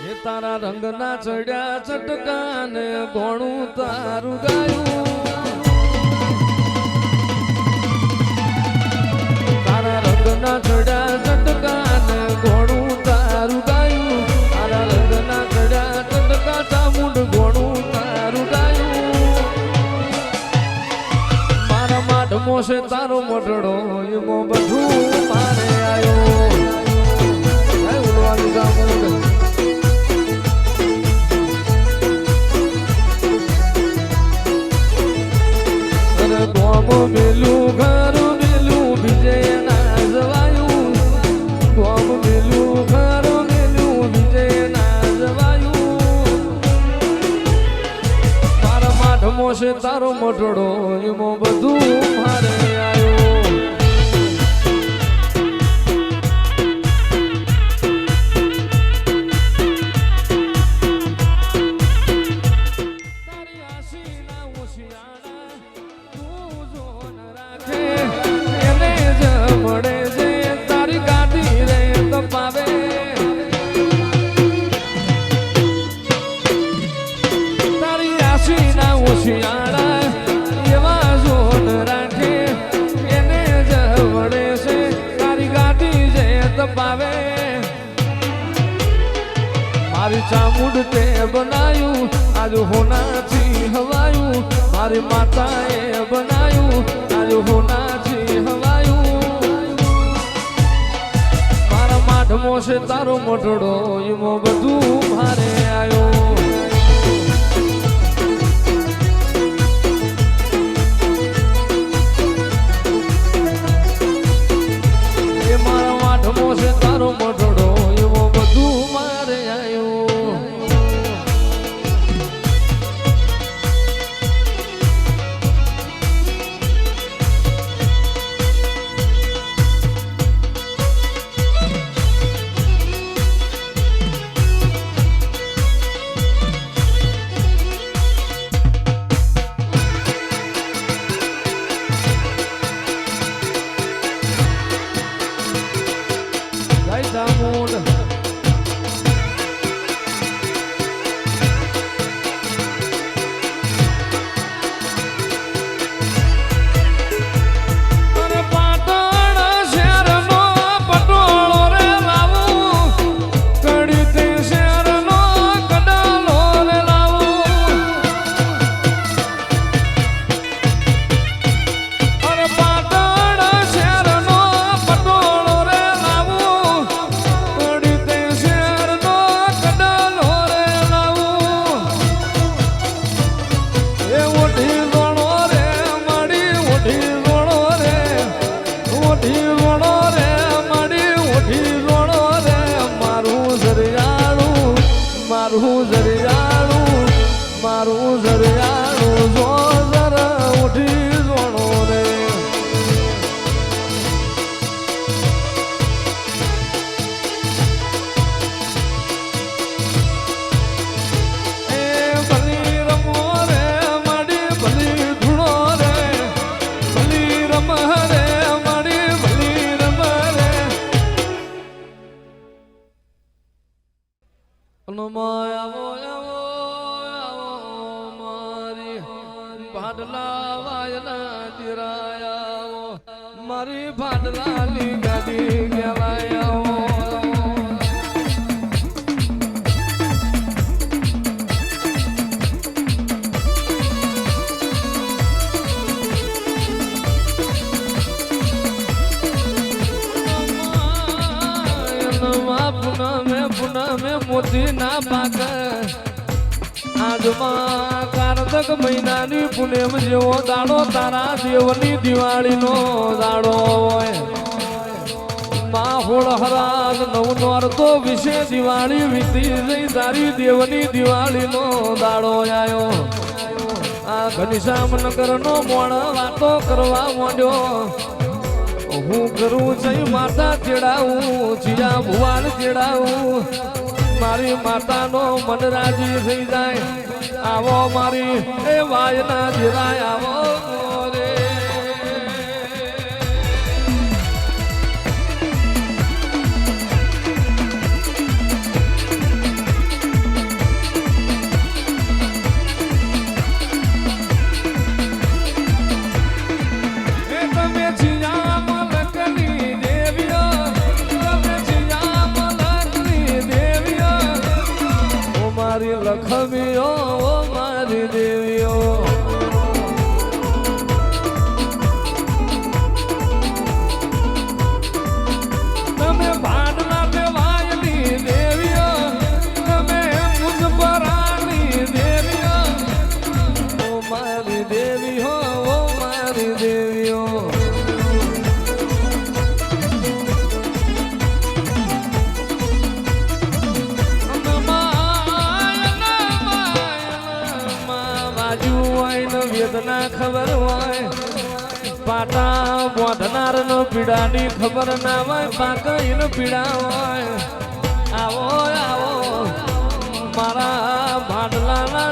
એ તારા રંગના ચડ્યા ચટકાને ઘોણું તારું ગાયું તારા રંગના ચડ્યા ચટકાને ઘોણું તારું ગાયું તારા રંગના ચડ્યા ચટકા ચામુંડ ઘોણું તારું ગાયું મારા માટમો છે તારો મટડો એમાં બધું મારે આવ્યો ઉડવાનું ચામુંડ મેલું ઘર મેલું બીજે ના જવાયું ગોમ મેલું ઘર મેલું બીજે ના જવાયું મારા માઠમો છે તારો મટડો એમાં બધું મારે આવ્યો તારી આશી ના હોશિયારા મળે છે તારી ગાડી રે કપાવે તારી આશી ના હોશિયારા એવા જોન રાખે એને જ મળે છે તારી ગાડી જે તપાવે મારી ચામુંડ તે બનાયું આજ હોનાથી હવાયું મારી માતાએ બનાયું આજ હોનાથી હવાયું મારા માઠમો છે તારો મટડો એમાં બધું મારે આવ્યો એ મારા માઠમો છે તારો મટડો એમાં બધું મારે આવ્યો ચામુંડ અરે પાટણ શહેરનો પટોળો રે લાવું કડી તે શહેરનો કડાલો રે લાવું અરે પાટણ શહેરનો પટોળો રે લાવું મારું જરિયાળું જો જરા ઉઠી જોણો રે એ ભલી રમો રે માડી ભલી ધૂણો રે ભલી રમ રે માડી ભલી રમ રે અનમાયાવો ભાડલા વાયના દિરાયાઓ મારી ભાડલાની ગાડી કહેવાયાઓ પુનમે મોતી ના પાક આજમાં કારતક મહિનાની પુનેમ જેવો દાડો તારા દેવની દિવાળીનો દાડો હોય માહોળ હરાજ નવનોર તો વિશે દિવાળી વીતી જઈ તારી દેવની દિવાળીનો દાડો આવ્યો આ ઘનશ્યામનગરનો મોણ વાતો કરવા માંડ્યો હું કરું જઈ માતા ચેડાવું ચિયા ભુવાન ચેડાવું મારી માતાનો મન રાજી થઈ જાય આવો મારી એ વાયના જીરાય આવો રે લખમીઓ મારી દેવીઓ તમે ભાડના દેવાયની દેવીઓ તમે મુજપરાની દેવીઓ ઓ મારી દેવીઓ ઓ મારી દેવીઓ વેદના ખબર હોય પાટા બોધનાર નો પીડાની ખબર ના હોય પાકઈ નો પીડા હોય આવો આવો મારા ભાડલાના